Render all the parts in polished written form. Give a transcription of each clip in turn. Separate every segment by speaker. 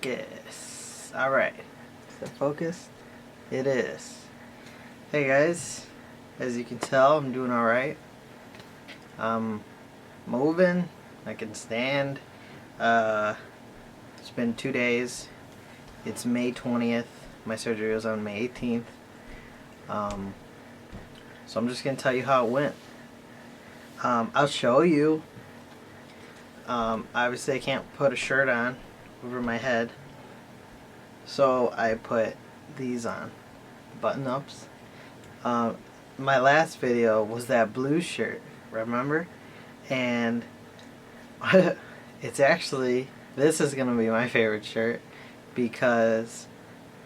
Speaker 1: Focus. Alright. Is it focused? It is. Hey guys. As you can tell, I'm doing alright. I'm moving. I can stand. It's been 2 days. It's May 20th. My surgery was on May 18th. So I'm just going to tell you how it went. I'll show you. Obviously I can't put a shirt on over my head, so I put these on, button-ups. My last video was that blue shirt, remember? And it's actually, this is going to be my favorite shirt, because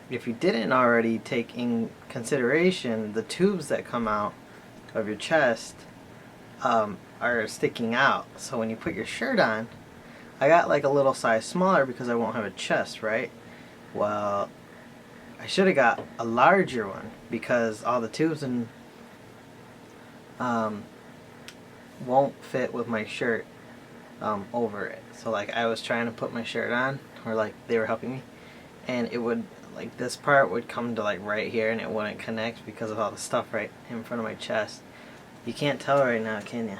Speaker 1: if you didn't already take in consideration, the tubes that come out of your chest are sticking out. So when you put your shirt on, I got like a little size smaller because I won't have a chest, right? Well, I should have got a larger one because all the tubes and won't fit with my shirt over it. So like I was trying to put my shirt on, or like they were helping me, and it would, like this part would come to like right here and it wouldn't connect because of all the stuff right in front of my chest. You can't tell right now, can you?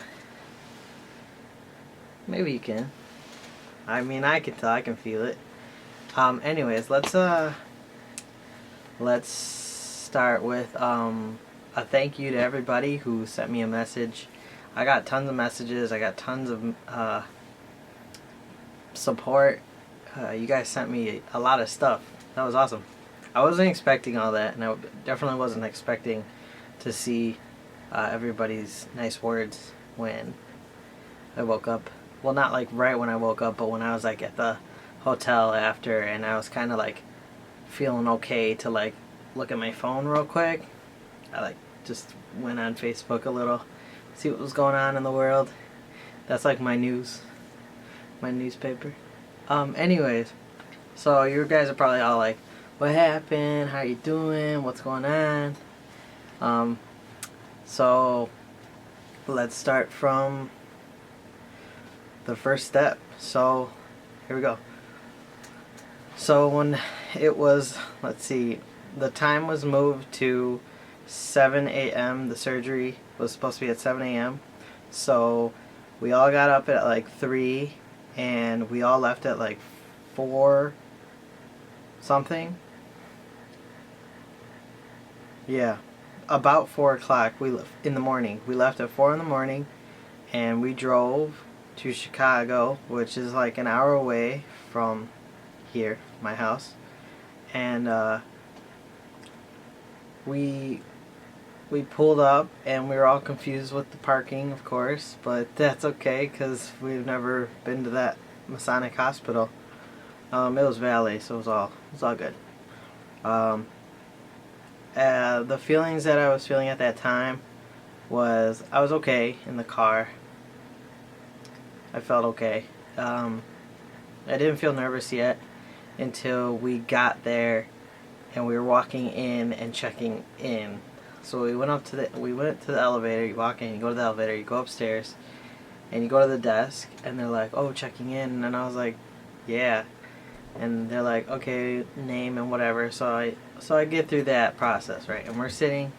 Speaker 1: Maybe you can. I mean, I can tell, I can feel it. Anyways, let's start with a thank you to everybody who sent me a message. I got tons of messages. I got tons of support. You guys sent me a lot of stuff. That was awesome. I wasn't expecting all that, and I definitely wasn't expecting to see everybody's nice words when I woke up. Well, not like right when I woke up, but when I was like at the hotel after, and I was kind of like feeling okay to like look at my phone real quick. I like just went on Facebook a little, see what was going on in the world. That's like my news, my newspaper. Anyways, so you guys are probably all like, what happened? How you doing? What's going on? So let's start from the first step. So here we go. So when it was, let's see, the time was moved to 7 a.m. The surgery was supposed to be at 7 a.m. So we all got up at like 3, and we all left at like 4 something. Yeah, about 4 o'clock in the morning. We left at 4 in the morning, and we drove to Chicago, which is like an hour away from here, my house. And we pulled up, and we were all confused with the parking, of course, but that's okay because we've never been to that Masonic hospital. It was valet, so it was all good. The feelings that I was feeling at that time was I was okay in the car. I felt okay. I didn't feel nervous yet until we got there and we were walking in and checking in. So we went to the elevator. You walk in, you go to the elevator, you go upstairs, and you go to the desk, and they're like, "Oh, checking in," and I was like, "Yeah," and they're like, "Okay, name and whatever." So I get through that process, right? And we're sitting.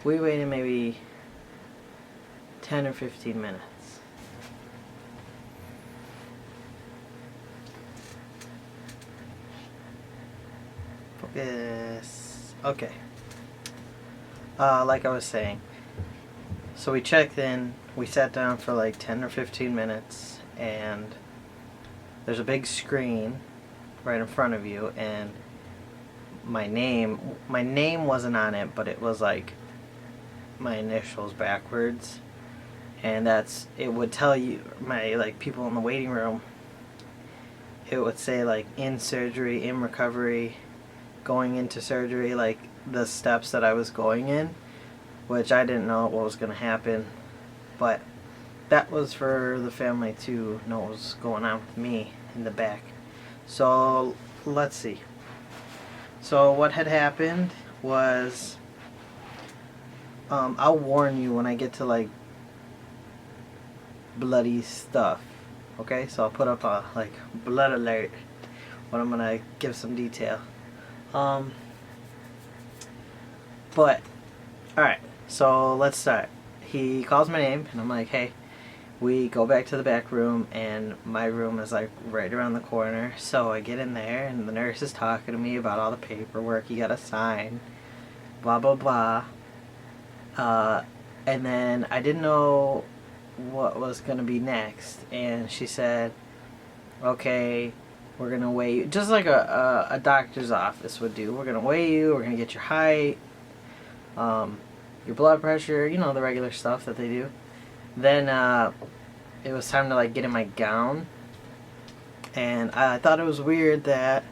Speaker 1: We waited maybe 10 or 15 minutes. Focus. Okay. Like I was saying, so we checked in, we sat down for like 10 or 15 minutes, and there's a big screen right in front of you, and my name wasn't on it, but it was like my initials backwards, and it would tell you, my like people in the waiting room, it would say like in surgery, in recovery, going into surgery, like the steps that I was going in, which I didn't know what was going to happen, but that was for the family to know what was going on with me in the back. So let's see. So what had happened was, I'll warn you when I get to like bloody stuff. Okay, so I'll put up a like blood alert but I'm gonna give some detail. But alright, so let's start. He calls my name and I'm like, hey. We go back to the back room, and my room is like right around the corner. So I get in there, and the nurse is talking to me about all the paperwork you gotta sign, blah blah blah. And then I didn't know what was gonna be next, and she said, "Okay, we're gonna weigh you, just like a doctor's office would do. We're gonna weigh you. We're gonna get your height, your blood pressure, you know, the regular stuff that they do." Then it was time to like get in my gown, and I thought it was weird that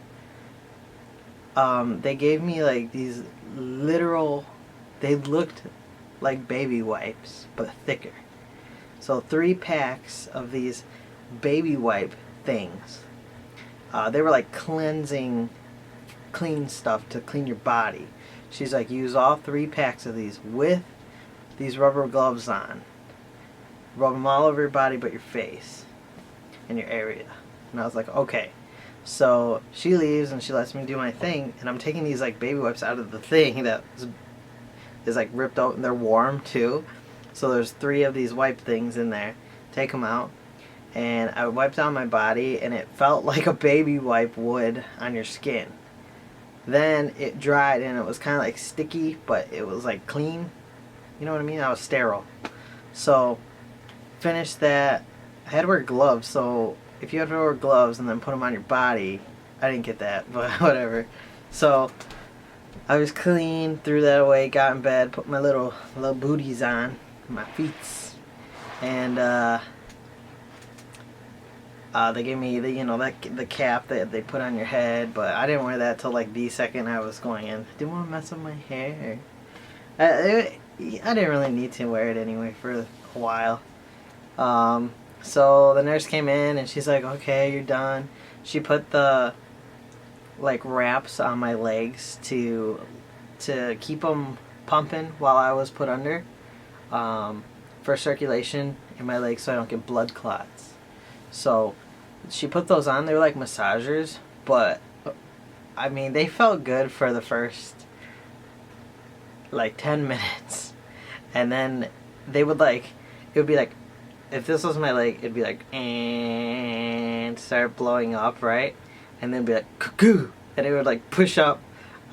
Speaker 1: they gave me like these literal, they looked like baby wipes but thicker. So 3 packs of these baby wipe things. They were like clean stuff to clean your body. She's like, use all 3 packs of these with these rubber gloves on. Rub them all over your body but your face and your area. And I was like, okay. So she leaves and she lets me do my thing, and I'm taking these like baby wipes out of the thing that is like ripped out, and they're warm too. So there's 3 of these wipe things in there. Take them out, and I wiped down my body, and it felt like a baby wipe would on your skin. Then it dried, and it was kind of like sticky, but it was like clean. You know what I mean? I was sterile. So finished that. I had to wear gloves, so if you have to wear gloves and then put them on your body, I didn't get that, but whatever. So I was clean, threw that away, got in bed, put my little booties on, my feets, and they gave me the cap that they put on your head, but I didn't wear that till like the second I was going in. I didn't want to mess with my hair. I didn't really need to wear it anyway for a while. So the nurse came in and she's like, okay, you're done. She put the like wraps on my legs to keep them pumping while I was put under, for circulation in my legs so I don't get blood clots. So she put those on. They were like massagers, but I mean, they felt good for the first like 10 minutes, and then they would like, it would be like, if this was my leg, it'd be like, and start blowing up, right? And then be like, cuckoo, and it would like push up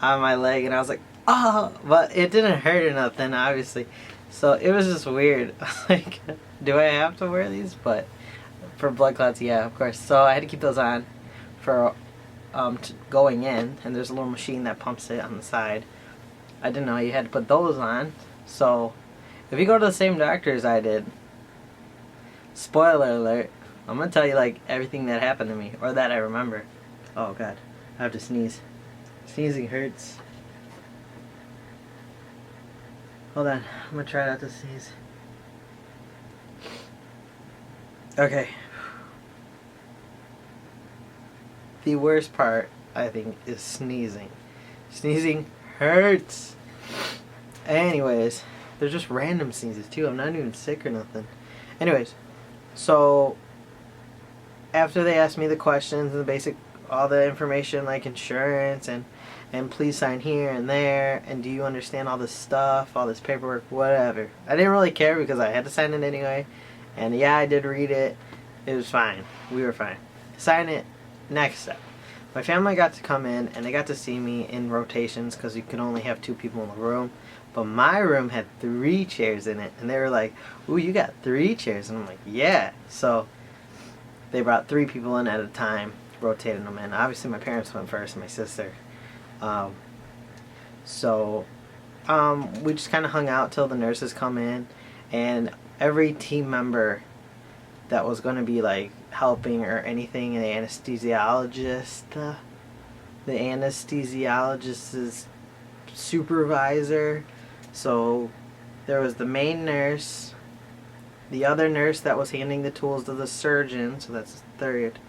Speaker 1: on my leg, and I was like, oh, but it didn't hurt or nothing, obviously. So it was just weird. I was like, do I have to wear these? But for blood clots, yeah, of course. So I had to keep those on for going in, and there's a little machine that pumps it on the side. I didn't know you had to put those on. So if you go to the same doctor as I did, spoiler alert, I'm gonna tell you like everything that happened to me, or that I remember. Oh god, I have to sneeze. Sneezing hurts. Hold on, I'm gonna try not to sneeze. Okay. The worst part, I think, is sneezing. Sneezing hurts. Anyways, they're just random sneezes too. I'm not even sick or nothing. Anyways, so after they asked me the questions and the basic, all the information like insurance and please sign here and there, and do you understand all this stuff, all this paperwork, whatever. I didn't really care because I had to sign it anyway. And yeah, I did read it. It was fine. We were fine. Sign it. Next step. My family got to come in and they got to see me in rotations because you could only have 2 people in the room. But my room had 3 chairs in it, and they were like, ooh, you got 3 chairs? And I'm like, yeah. So they brought 3 people in at a time, rotated them in. Obviously my parents went first, and my sister. We just kind of hung out till the nurses come in, and every team member that was going to be like helping or anything, the anesthesiologist's supervisor. So there was the main nurse, the other nurse that was handing the tools to the surgeon, so that's the third,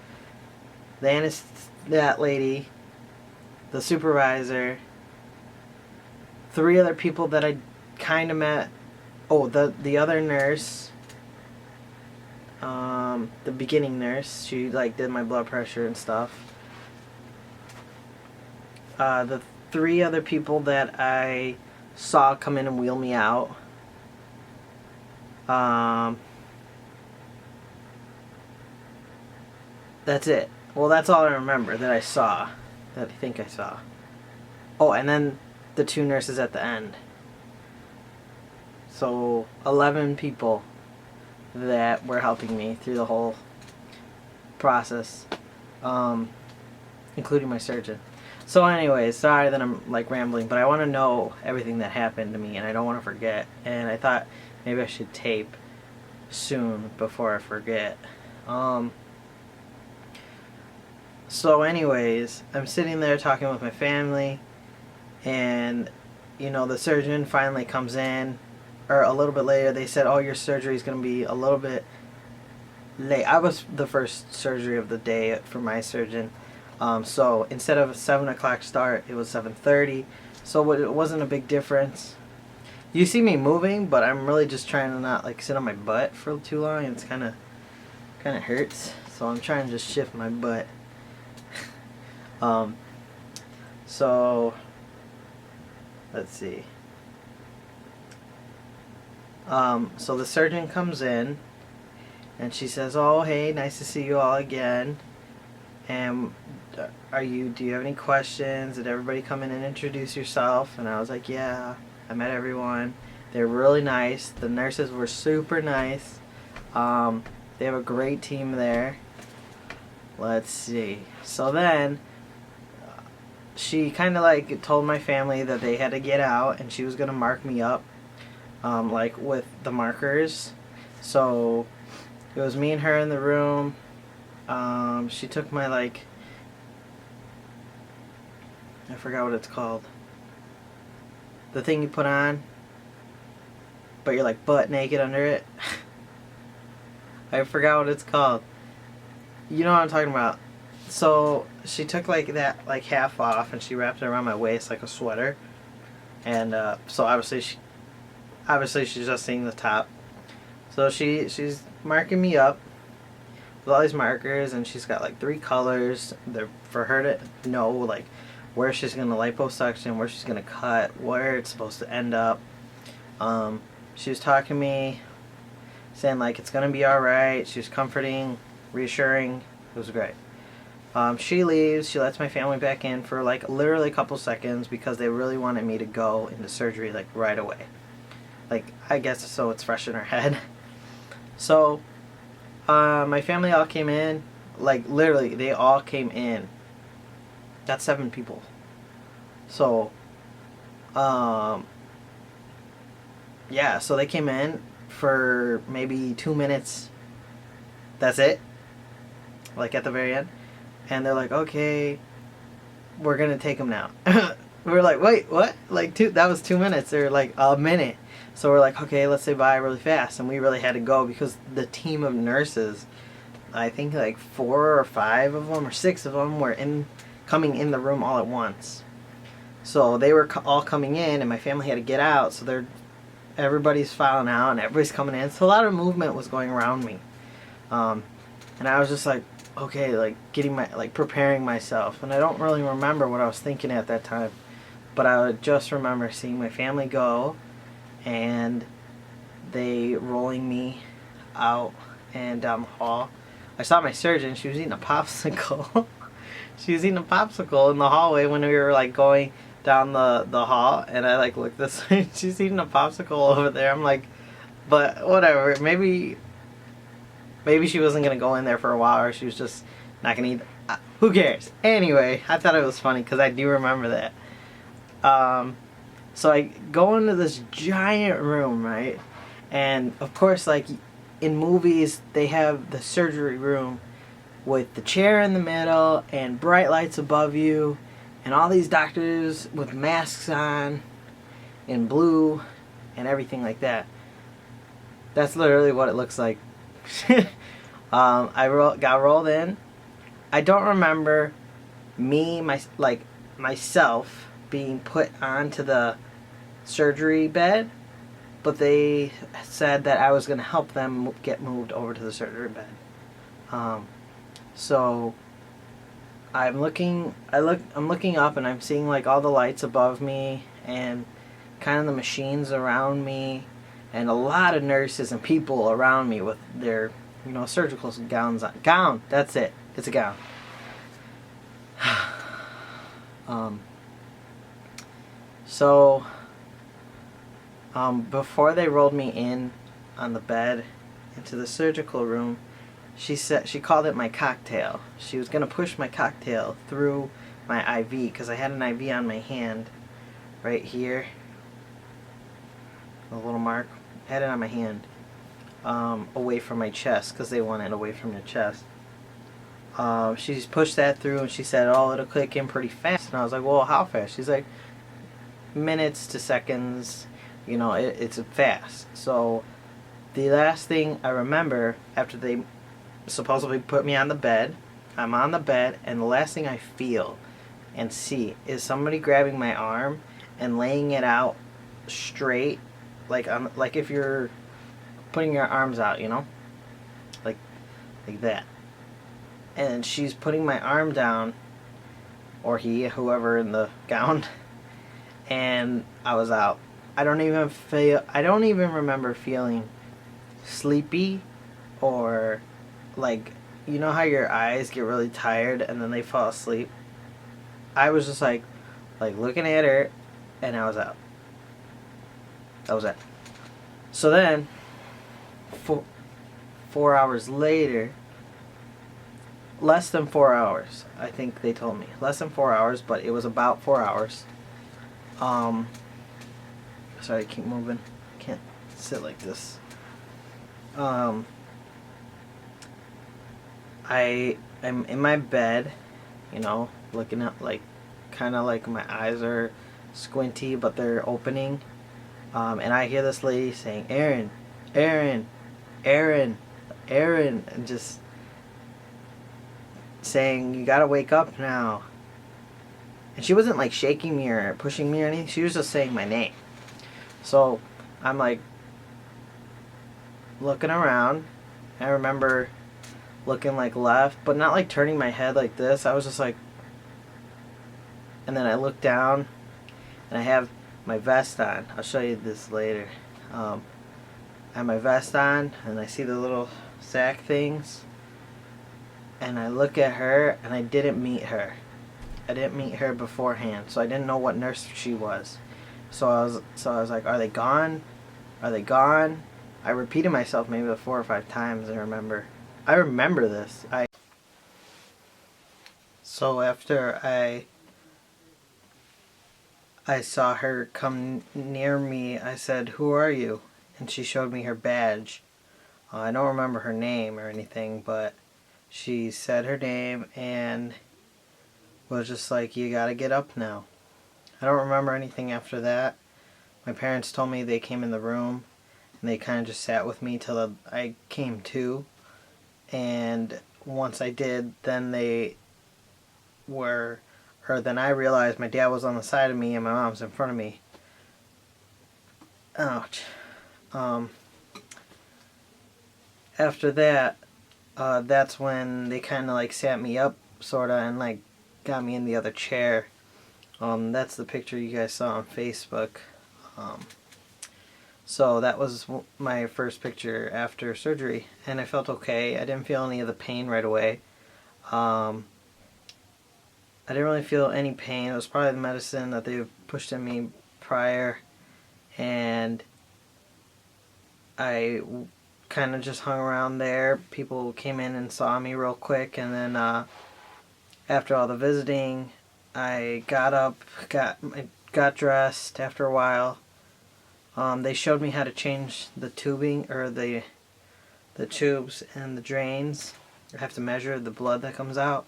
Speaker 1: that lady, the supervisor, 3 other people that I kind of met. Oh, the other nurse, the beginning nurse, she like did my blood pressure and stuff. The three other people that I saw come in and wheel me out. That's it. Well, that's all I remember that I saw. That I think I saw. Oh, and then the two nurses at the end. So 11 people that were helping me through the whole process, including my surgeon. So anyways, sorry that I'm like rambling, but I want to know everything that happened to me and I don't want to forget. And I thought maybe I should tape soon before I forget. So anyways, I'm sitting there talking with my family, and you know, the surgeon finally comes in, or a little bit later. They said, oh, your surgery is going to be a little bit late. I was the first surgery of the day for my surgeon. So instead of a 7 o'clock start, it was 7:30. So it wasn't a big difference. You see me moving, but I'm really just trying to not like sit on my butt for too long. It's kind of hurts. So I'm trying to just shift my butt. So let's see. So the surgeon comes in and she says, oh, hey, nice to see you all again. And do you have any questions? Did everybody come in and introduce yourself? And I was like, yeah, I met everyone. They're really nice. The nurses were super nice. They have a great team there. Let's see. So then she kind of like told my family that they had to get out and she was going to mark me up, like with the markers. So it was me and her in the room. She took my like, I forgot what it's called. The thing you put on, but you're like butt naked under it. I forgot what it's called. You know what I'm talking about. So she took like that like half off and she wrapped it around my waist like a sweater. And so obviously she's just seeing the top. So she's marking me up with all these markers, and she's got like 3 colors. They're for her to know like where she's gonna liposuction, where she's gonna cut, where it's supposed to end up. She was talking to me, saying like it's gonna be alright. She was comforting, reassuring. It was great. She leaves. She lets my family back in for like literally a couple seconds because they really wanted me to go into surgery like right away. Like, I guess so it's fresh in her head. So my family all came in. Like literally they all came in. That's 7 people. So yeah, so they came in for maybe 2 minutes. That's it. Like at the very end. And they're like, okay, we're gonna take them now. We were like, wait, what? Like that was 2 minutes, or like a minute. So we're like, okay, let's say bye really fast. And we really had to go because the team of nurses, I think like 4 or 5 of them or 6 of them were coming in the room all at once. So they were all coming in, and my family had to get out. So everybody's filing out and everybody's coming in. So a lot of movement was going around me. And I was just like, okay, like preparing myself. And I don't really remember what I was thinking at that time. But I would just remember seeing my family go and they rolling me out and down the hall. I saw my surgeon. She was eating a popsicle. She was eating a popsicle in the hallway when we were like going down the hall. And I like looked this way. She's eating a popsicle over there. I'm like, but whatever. Maybe she wasn't going to go in there for a while, or she was just not going to eat. Who cares? Anyway, I thought it was funny because I do remember that. So I go into this giant room, right? And of course, like in movies, they have the surgery room with the chair in the middle and bright lights above you and all these doctors with masks on in blue and everything like that. That's literally what it looks like. I got rolled in. I don't remember myself being put onto the surgery bed, but they said that I was going to help them get moved over to the surgery bed. So I'm looking up and I'm seeing like all the lights above me and kind of the machines around me and a lot of nurses and people around me with their, surgical gowns on. Gown, that's it. It's a gown. um, so, before they rolled me in on the bed into the surgical room, she called it my cocktail. She was gonna push my cocktail through my IV because I had an IV on my hand, right here, a little mark. I had it on my hand, away from my chest because they want it away from your chest. She pushed that through and she said, "Oh, it'll click in pretty fast." And I was like, "Well, how fast?" She's like, "Minutes to seconds. It's fast." So the last thing I remember after they supposedly put me on the bed, I'm on the bed, and the last thing I feel and see is somebody grabbing my arm and laying it out straight, like if you're putting your arms out, like that. And she's putting my arm down, or whoever in the gown, and I was out. I don't even remember feeling sleepy or like, how your eyes get really tired and then they fall asleep. I was just like looking at her, and I was out. That was it. So then, 4 hours later, less than 4 hours, I think they told me. Less than 4 hours, but it was about 4 hours. Sorry, keep moving. Can't sit like this. I'm in my bed, looking up, kind of like my eyes are squinty, but they're opening. And I hear this lady saying, "Aaron, Aaron, Aaron, Aaron," and just saying, "You gotta wake up now." And she wasn't like shaking me or pushing me or anything. She was just saying my name. So I'm like looking around. I remember looking like left, but not like turning my head like this. I was just like, and then I look down, and I have my vest on. I'll show you this later. I have my vest on, and I see the little sack things, and I look at her, and I didn't meet her. I didn't meet her beforehand, so I didn't know what nurse she was. So I was like, "Are they gone? Are they gone?" I repeated myself maybe 4 or 5 times. I remember this. So after I saw her come near me, I said, "Who are you?" And she showed me her badge. I don't remember her name or anything, but she said her name and was just like, "You gotta get up now." I don't remember anything after that. My parents told me they came in the room and they kind of just sat with me till I came to. And once I did, then then I realized my dad was on the side of me and my mom's in front of me. Ouch. After that, that's when they kind of like sat me up, sorta, and like got me in the other chair. That's the picture you guys saw on Facebook. So that was my first picture after surgery, and I felt okay. I didn't feel any of the pain right away. I didn't really feel any pain. It was probably the medicine that they pushed in me prior, and I kind of just hung around there. People came in and saw me real quick, and then after all the visiting, I got up, got dressed after a while. They showed me how to change the tubing, or the tubes and the drains. I have to measure the blood that comes out.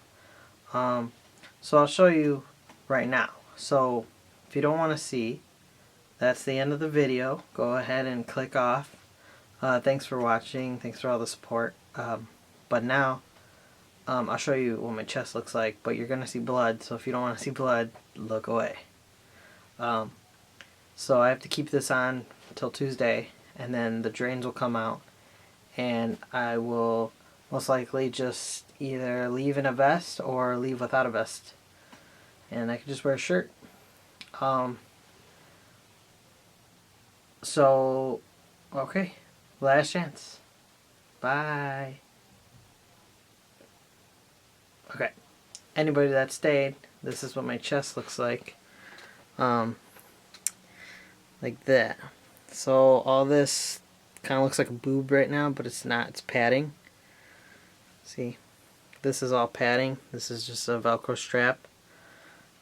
Speaker 1: So I'll show you right now. So if you don't want to see, that's the end of the video. Go ahead and click off. Thanks for watching. Thanks for all the support. But now I'll show you what my chest looks like, but you're going to see blood. So if you don't want to see blood, look away. So I have to keep this on until Tuesday, and then the drains will come out, and I will most likely just either leave in a vest or leave without a vest. And I could just wear a shirt. So, okay. Last chance. Bye. Okay. Anybody that stayed, this is what my chest looks like. Like that. So all this kind of looks like a boob right now, but it's not. It's padding. See? This is all padding. This is just a Velcro strap.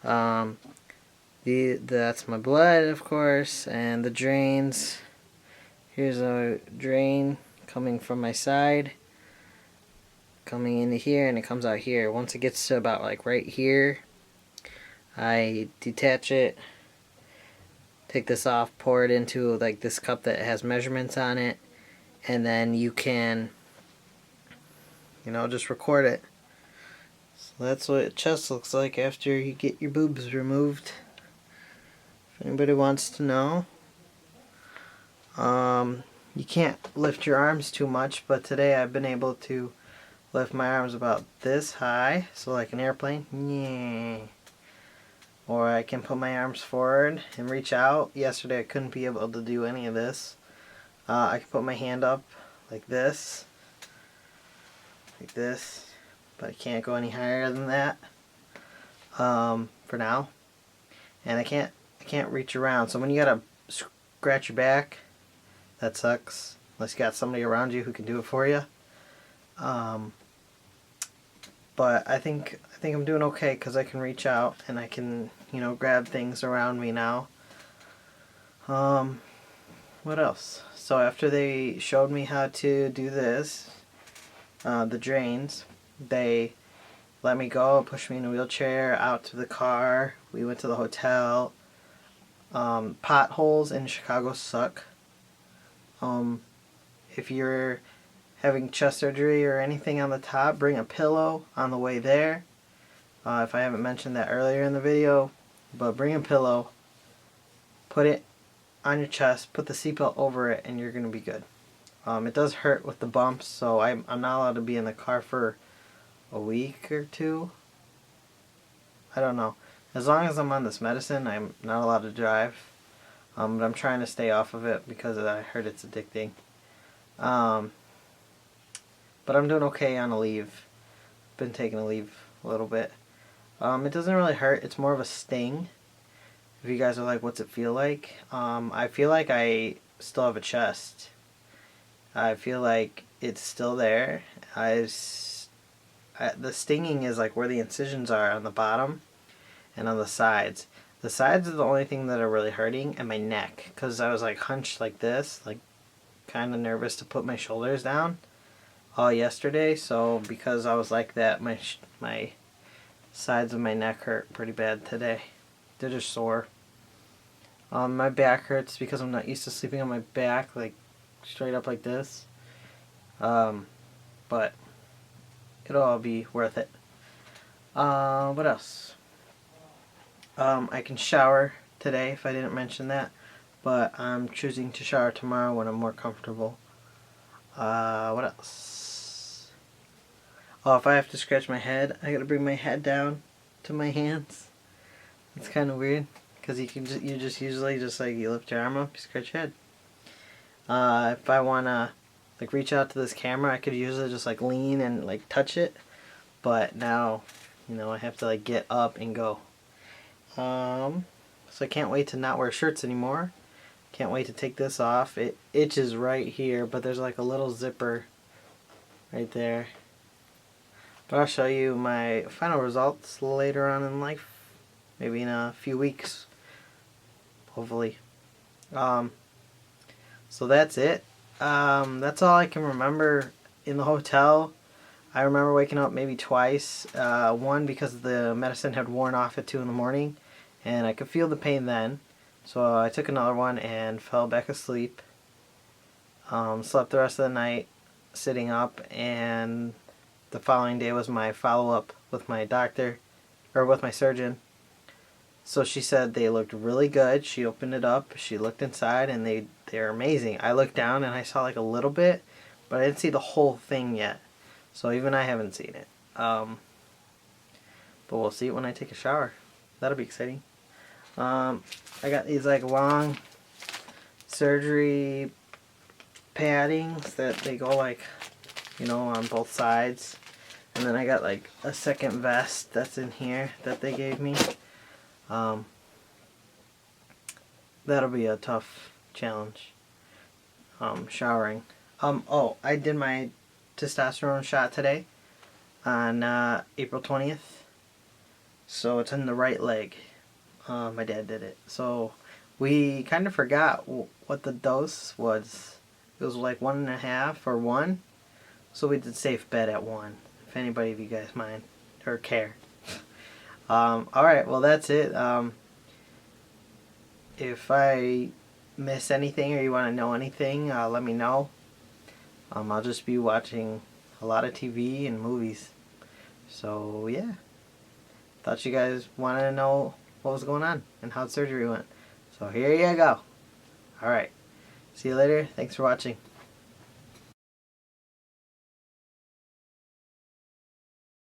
Speaker 1: That's my blood, of course, and the drains. Here's a drain coming from my side, coming into here, and it comes out here. Once it gets to about like right here, I detach it, take this off, pour it into like this cup that has measurements on it, and then you can, just record it. So that's what chest looks like after you get your boobs removed. If anybody wants to know. You can't lift your arms too much, but today I've been able to lift my arms about this high, so like an airplane. Yeah. Or I can put my arms forward and reach out. Yesterday I couldn't be able to do any of this. I can put my hand up like this, but I can't go any higher than that for now. And I can't reach around. So when you gotta scratch your back, that sucks. Unless you got somebody around you who can do it for you. But I think I'm doing okay because I can reach out and I can grab things around me now. What else? So after they showed me how to do this, the drains, they let me go, pushed me in a wheelchair out to the car. We went to the hotel. Potholes in Chicago suck. If you're having chest surgery or anything on the top, bring a pillow on the way there. If I haven't mentioned that earlier in the video, but bring a pillow, put it on your chest, put the seatbelt over it, and you're going to be good. It does hurt with the bumps, so I'm not allowed to be in the car for a week or two. I don't know. As long as I'm on this medicine, I'm not allowed to drive. But I'm trying to stay off of it because I heard it's addicting. But I'm doing okay on a leave. Been taking a leave a little bit. It doesn't really hurt. It's more of a sting. If you guys are like, what's it feel like? I feel like I still have a chest. I feel like it's still there. The stinging is like where the incisions are on the bottom and on the sides. The sides are the only thing that are really hurting, and my neck, because I was like hunched like this, like kind of nervous to put my shoulders down all yesterday. So because I was like that, my sides of my neck hurt pretty bad today. They're just sore. My back hurts because I'm not used to sleeping on my back, like straight up like this. But it'll all be worth it. What else? I can shower today if I didn't mention that, but I'm choosing to shower tomorrow when I'm more comfortable. What else? Oh, if I have to scratch my head, I gotta bring my head down to my hands. It's kind of weird because you just usually just like you lift your arm up, you scratch your head. If I wanna like reach out to this camera, I could usually just like lean and like touch it, but now I have to like get up and go. So I can't wait to not wear shirts anymore. Can't wait to take this off. It itches right here, but there's like a little zipper right there. But I'll show you my final results later on in life. Maybe in a few weeks. Hopefully. So that's it. That's all I can remember in the hotel. I remember waking up maybe twice. One because the medicine had worn off at 2 in the morning. And I could feel the pain then. So I took another one and fell back asleep. Slept the rest of the night sitting up, and the following day was my follow-up with my doctor, or with my surgeon. So she said they looked really good. She opened it up, she looked inside, and they're amazing. I looked down and I saw like a little bit, but I didn't see the whole thing yet. So even I haven't seen it. But we'll see it when I take a shower. That'll be exciting. I got these like long surgery paddings that they go like, you know, on both sides. And then I got like a second vest that's in here that they gave me. That'll be a tough challenge. Showering. Oh, I did my testosterone shot today on April 20th. So it's in the right leg. My dad did it. So we kind of forgot what the dose was. It was like 1.5 or 1. So we did safe bet at 1. If anybody of you guys mind or care. Alright, well that's it. If I miss anything or you want to know anything, let me know. I'll just be watching a lot of TV and movies. So yeah. Thought you guys wanted to know what was going on and how surgery went. So here you go. Alright. See you later. Thanks for watching.